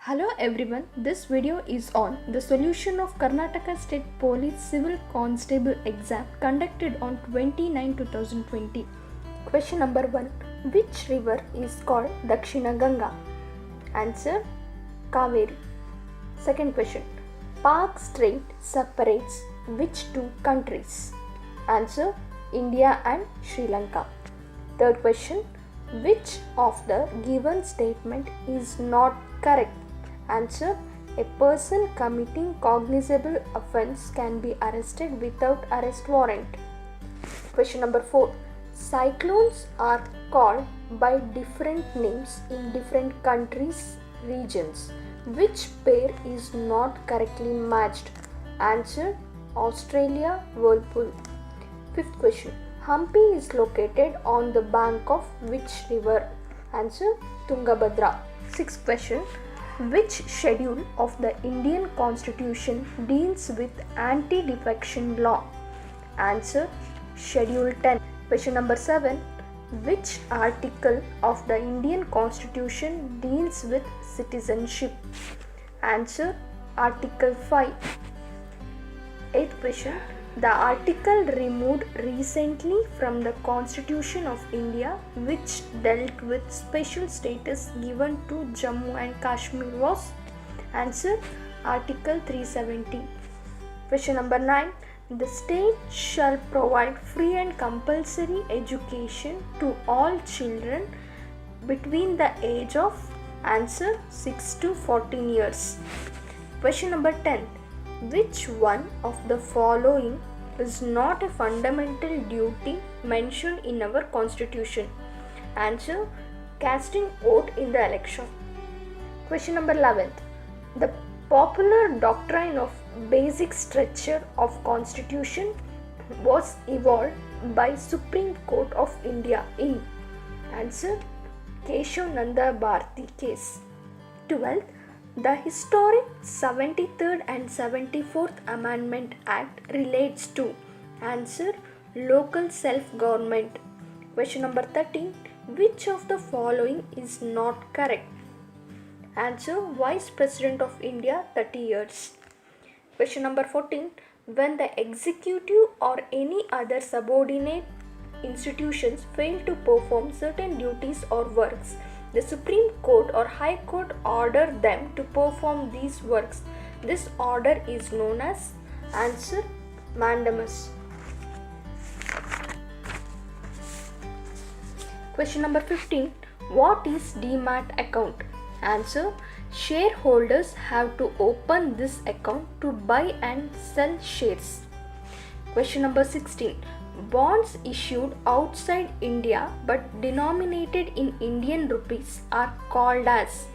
Hello everyone, this video is on the solution of Karnataka State Police Civil Constable exam conducted on 29/2020. Question number 1. Which river is called Dakshina Ganga? Answer Kaveri. Second question. Park Strait separates which two countries? Answer India and Sri Lanka. Third question. Which of the given statement is not correct? Answer. A person committing cognizable offense can be arrested without arrest warrant. Question number 4. Cyclones are called by different names in different countries, regions. Which pair is not correctly matched? Answer. Australia Whirlpool. Fifth question. Hampi is located on the bank of which river? Answer. Tungabhadra. Sixth question. Which schedule of the Indian Constitution deals with anti-defection law? Answer. Schedule 10. Question number 7. Which article of the Indian Constitution deals with citizenship? Answer. Article 5. Eighth question. The article removed recently from the Constitution of India which dealt with special status given to Jammu and Kashmir was? Answer. Article 370. Question number 9. The state shall provide free and compulsory education to all children between the age of? Answer. 6 to 14 years. Question number 10. Which one of the following is not a fundamental duty mentioned in our constitution? Answer. Casting vote in the election. Question number 11. The popular doctrine of basic structure of constitution was evolved by Supreme Court of India in? Answer. Keshav Nanda Bharati case. 12th. The historic 73rd and 74th Amendment Act relates to? Answer. Local self-government. Question number 13. Which of the following is not correct? Answer. Vice President of India 30 years. Question number 14. When the executive or any other subordinate institutions fail to perform certain duties or works, the Supreme Court or High Court order them to perform these works. This order is known as? Answer. Mandamus. Question number 15. What is Demat account? Answer. Shareholders have to open this account to buy and sell shares. Question number 16. Bonds issued outside India but denominated in Indian rupees are called as?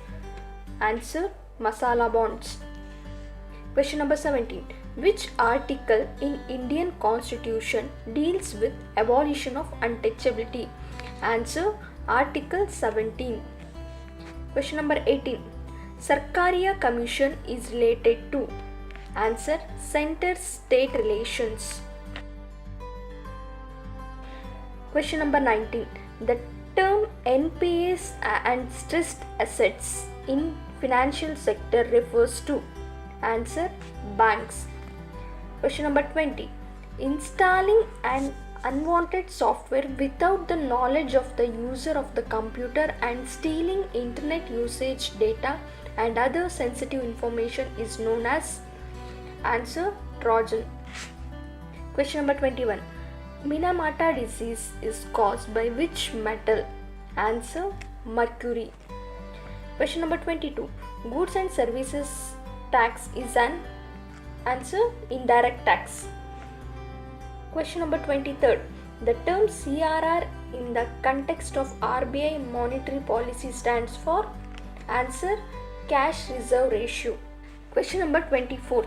Answer. Masala bonds. Question number 17. Which article in Indian Constitution deals with abolition of untouchability? Answer. Article 17. Question number 18. Sarkaria Commission is related to? Answer. Center-state relations. Question number 19. The term NPAs and stressed assets in financial sector refers to? Answer. Banks. Question number 20. Installing an unwanted software without the knowledge of the user of the computer and stealing internet usage data and other sensitive information is known as? Answer. Trojan. Question number 21. Minamata disease is caused by which metal? Answer. Mercury. Question number 22. Goods and services tax is an? Answer. Indirect tax. Question number 23. The term CRR in the context of RBI monetary policy stands for? Answer. Cash reserve ratio. Question number 24.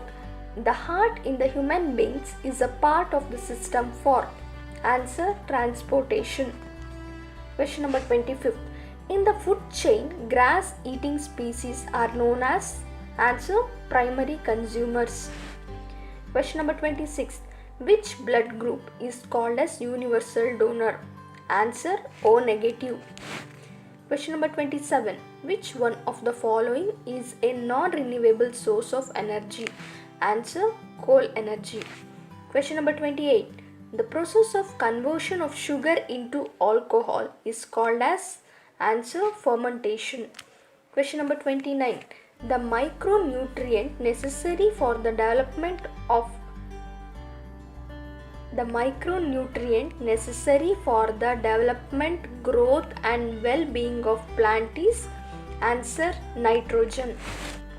The heart in the human beings is a part of the system for? Answer. Transportation. Question number 25. In the food chain, grass eating species are known as? Answer. Primary consumers. Question number 26. Which blood group is called as universal donor? Answer. O negative. Question number 27. Which one of the following is a non-renewable source of energy? Answer: coal energy. Question number 28. The process of conversion of sugar into alcohol is called as? Answer: fermentation. Question number 29. The micronutrient necessary for the development of growth and well-being of plant is? Answer: nitrogen.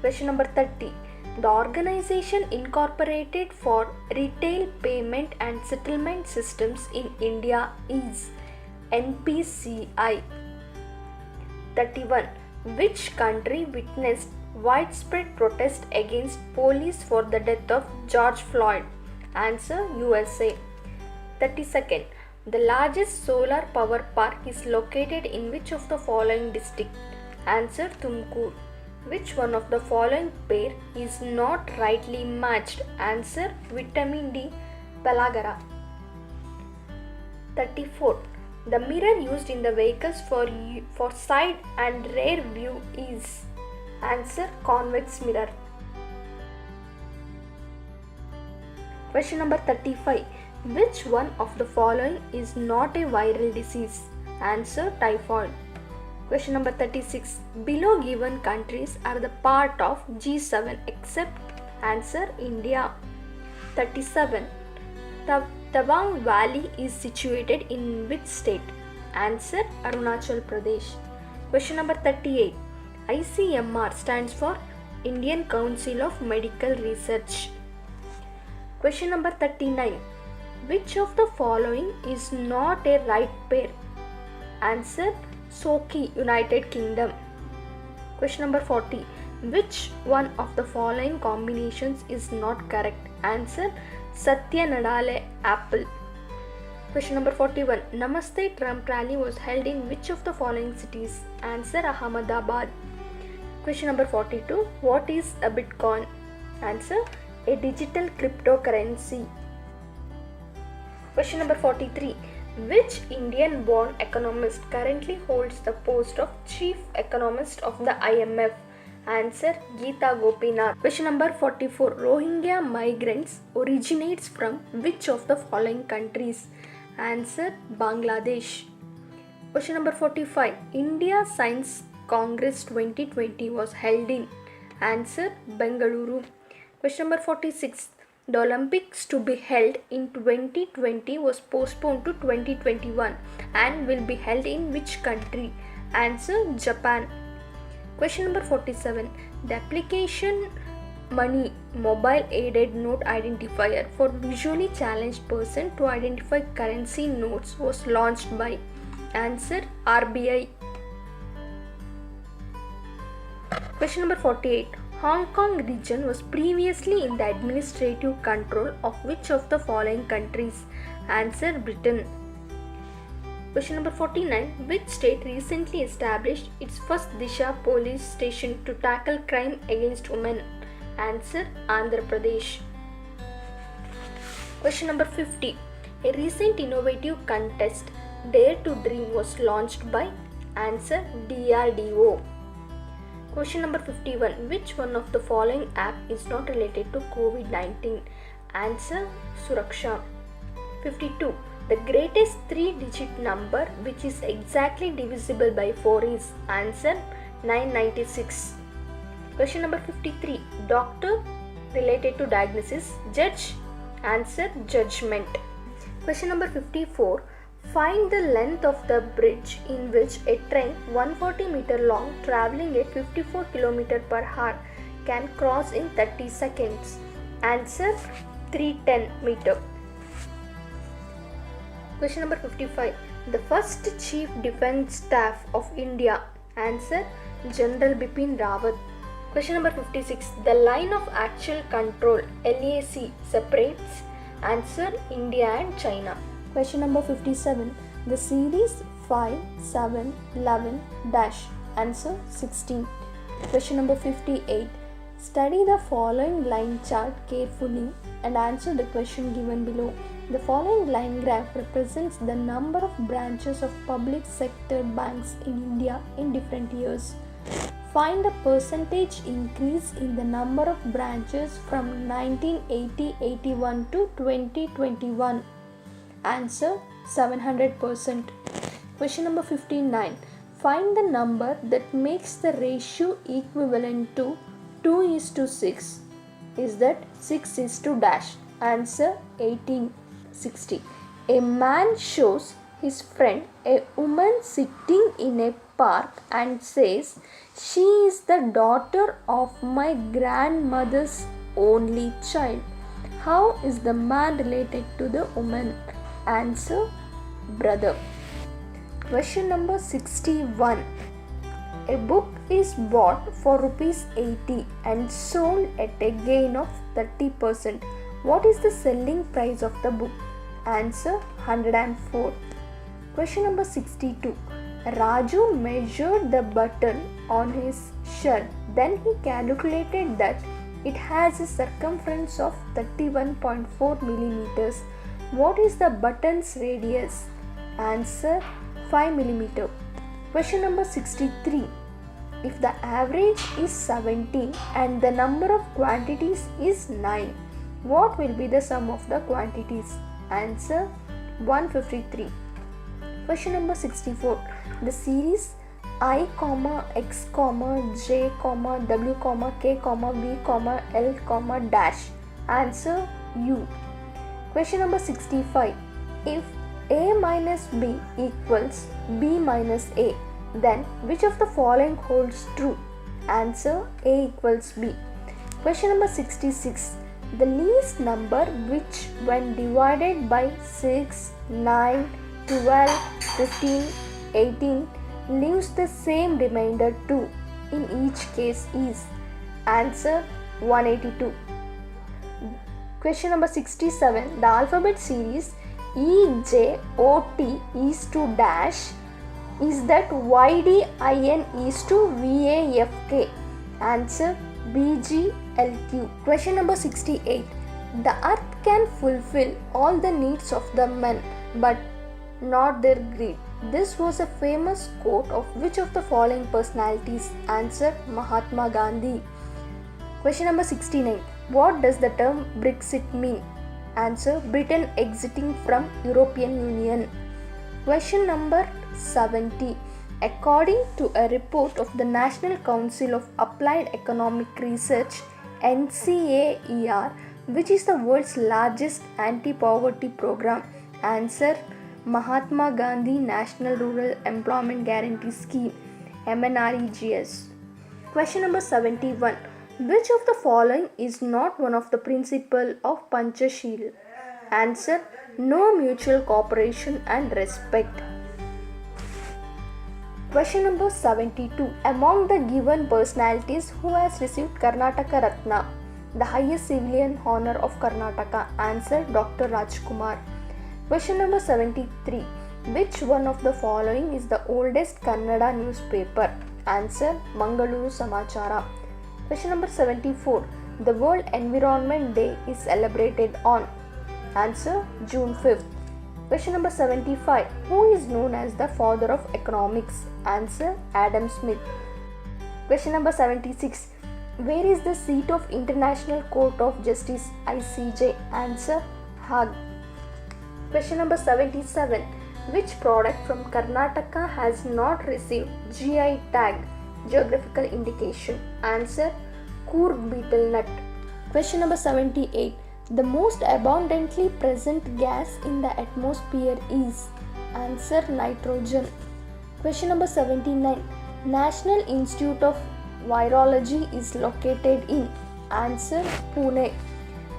Question number 30. The organization incorporated for retail payment and settlement systems in India is? NPCI. 31. Which country witnessed widespread protest against police for the death of George Floyd? Answer: USA. 32nd. The largest solar power park is located in which of the following district? Answer: Tumkur. Which one of the following pair is not rightly matched? Answer: vitamin D, Pelagara. 34th. The mirror used in the vehicles for side and rear view is? Answer: convex mirror. Question number 35. Which one of the following is not a viral disease? Answer: typhoid. Question number 36. Below given countries are the part of G7 except? Answer: India. 37. The Tawang Valley is situated in which state? Answer: Arunachal Pradesh. Question number 38. ICMR stands for Indian Council of Medical Research. Question number 39. Which of the following is not a right pair? Answer: Soki, United Kingdom. Question number 40. Which one of the following combinations is not correct? Answer: Satya Nadale, apple. Question number 41. Namaste Trump rally was held in which of the following cities? Answer: Ahmedabad. Question number 42. What is a Bitcoin? Answer: a digital cryptocurrency. Question number 43. Which Indian born economist currently holds the post of Chief Economist of the IMF? Answer: Geeta Gopinath. Question number 44. Rohingya migrants originates from which of the following countries? Answer: Bangladesh. Question number 45. India Science Congress 2020 was held in? Answer: Bengaluru. Question number 46. The Olympics to be held in 2020 was postponed to 2021 and will be held in which country? Answer: Japan. Question number 47. The application Money mobile aided note identifier for visually challenged person to identify currency notes was launched by? Answer: RBI. Question number 48. Hong Kong region was previously in the administrative control of which of the following countries? Answer: Britain. Question number 49. Which state recently established its first Disha police station to tackle crime against women? Answer: Andhra Pradesh. Question number 50. A recent innovative contest, Dare to Dream, was launched by? Answer: DRDO. Question number 51. Which one of the following app is not related to COVID-19? Answer: Suraksha. 52. The greatest 3-digit number which is exactly divisible by 4 is? Answer: 996. Question number 53. Doctor related to diagnosis, judge? Answer: judgment. Question number 54. Find the length of the bridge in which a train 140 meter long traveling at 54 km per hour can cross in 30 seconds. Answer: 310 meter. Question number 55. The first Chief Defence Staff of India? Answer: General Bipin Rawat. Question number 56. The line of actual control LAC separates? Answer: India and China. Question number 57. The series 5, 7, 11 dash. Answer: 16. Question number 58. Study the following line chart carefully and answer the question given below. The following line graph represents the number of branches of public sector banks in India in different years. Find the percentage increase in the number of branches from 1980-81 to 2021. Answer 700%. Question number 59. Find the number that makes the ratio equivalent to 2:6. Is that 6:? Answer 1860. A man shows his friend a woman sitting in a park and says, "She is the daughter of my grandmother's only child." How is the man related to the woman? Answer brother. Question number 61. A book is bought for ₹80 and sold at a gain of 30%. What is the selling price of the book? Answer 104. Question number 62. Raju measured the button on his shirt. Then he calculated that it has a circumference of 31.4 millimeters. What is the button's radius? Answer 5 millimeter. Question number 63. If the average is 70 and the number of quantities is 9, what will be the sum of the quantities? Answer 153. Question number 64. The series I, X, J, W, K, V, L, dash. Answer U. Question number 65. If A minus B equals B minus A, then which of the following holds true? Answer A equals B. Question number 66. The least number which when divided by 6, 9, 12, 15, 18 leaves the same remainder 2 in each case is? Answer 182. Question number 67. The alphabet series EJOT is to dash. Is that YDIN is to VAFK? Answer BGLQ. Question number 68. The earth can fulfill all the needs of the men, but not their greed. This was a famous quote of which of the following personalities? Answer Mahatma Gandhi. Question number 69. What does the term Brexit mean? Answer Britain exiting from European Union. Question number 70. According to a report of the National Council of Applied Economic Research NCAER, which is the world's largest anti-poverty program? Answer Mahatma Gandhi National Rural Employment Guarantee Scheme MNREGS. Question number 71. Which of the following is not one of the principles of Panchashila? Answer no mutual cooperation and respect. Question number 72. Among the given personalities, who has received Karnataka Ratna, the highest civilian honor of Karnataka? Answer Dr. Rajkumar. Question number 73. Which one of the following is the oldest Kannada newspaper? Answer Mangaluru Samachara. Question number 74. The World Environment Day is celebrated on? Answer June 5th. Question number 75. Who is known as the father of economics? Answer Adam Smith. Question number 76. Where is the seat of International Court of Justice ICJ? Answer Hague. Question number 77. Which product from Karnataka has not received GI tag, geographical indication? Answer Coorg beetle nut. Question number 78. The most abundantly present gas in the atmosphere is? Answer nitrogen. Question number 79. National Institute of Virology is located in? Answer Pune.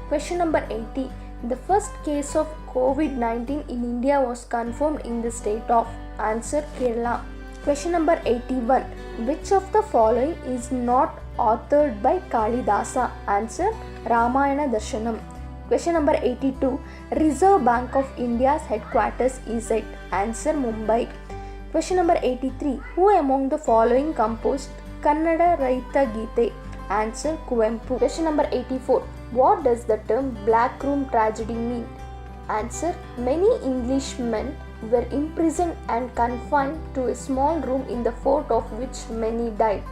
Question number 80. The first case of COVID-19 in India was confirmed in the state of? Answer Kerala. Question number 81. Which of the following is not authored by Kalidasa? Answer Ramayana Darshanam. Question number 82. Reserve Bank of India's headquarters is at? Answer Mumbai. Question number 83. Who among the following composed Kannada Raita Gite? Answer Kuvempu. Question number 84. What does the term black room tragedy mean? Answer. Many Englishmen were imprisoned and confined to a small room in the fort, of which many died.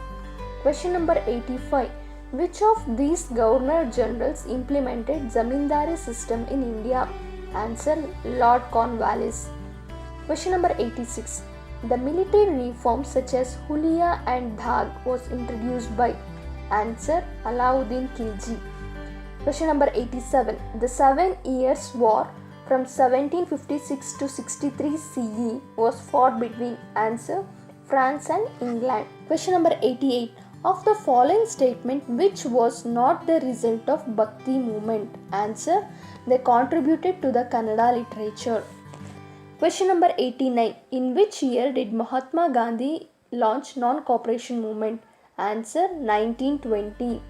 Question number 85. Which of these Governor Generals implemented Zamindari system in India? Answer. Lord Cornwallis. Question number 86. The military reforms such as Hulia and Dhag was introduced by? Answer. Alauddin Khilji. Question number 87. The 7 Years' War from 1756 to 63 CE was fought between? Answer. France and England. Question number 88. Of the following statement, which was not the result of Bhakti movement? Answer. They contributed to the Kannada literature. Question number 89. In which year did Mahatma Gandhi launch non-cooperation movement? Answer. 1920.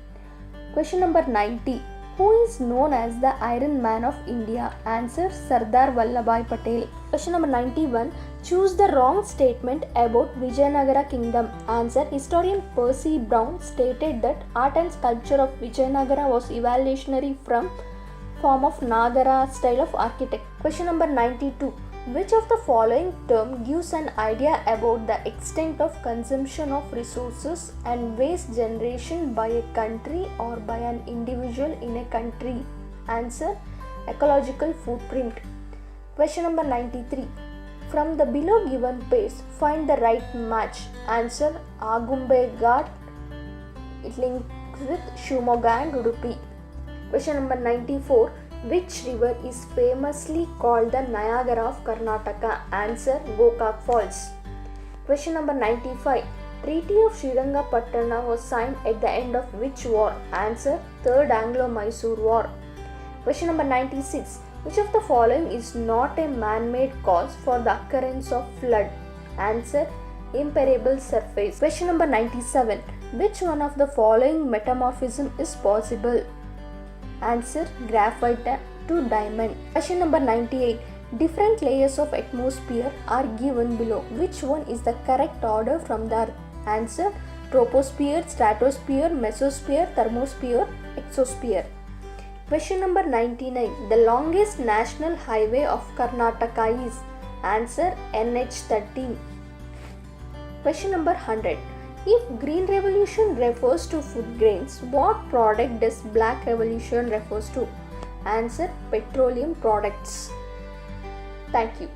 Question number 90. Who is known as the Iron Man of India? Answer. Sardar Vallabhbhai Patel. Question number 91. Choose the wrong statement about Vijayanagara kingdom. Answer. Historian Percy Brown stated that art and sculpture of Vijayanagara was evolutionary from form of Nagara style of architecture. Question number 92. Which of the following term gives an idea about the extent of consumption of resources and waste generation by a country or by an individual in a country? Answer. Ecological footprint. Question number 93. From the below given page, find the right match. Answer. Agumbe Ghat. It links with Shimoga and Udupi. Question number 94. Which river is famously called the Niagara of Karnataka? Answer. Gokak Falls. Question number 95. Treaty of Srirangapatna was signed at the end of which war? Answer. Third Anglo-Mysore War. Question number 96. Which of the following is not a man-made cause for the occurrence of flood? Answer. Impermeable surface. Question number 97. Which one of the following metamorphism is possible? Answer. Graphite to diamond. Question number 98. Different layers of atmosphere are given below. Which one is the correct order from the Earth? Answer. Troposphere, stratosphere, mesosphere, thermosphere, exosphere. Question number 99. The longest national highway of Karnataka is? Answer. NH13. Question number 100. If Green Revolution refers to food grains, what product does Black Revolution refers to? Answer. Petroleum products. Thank you.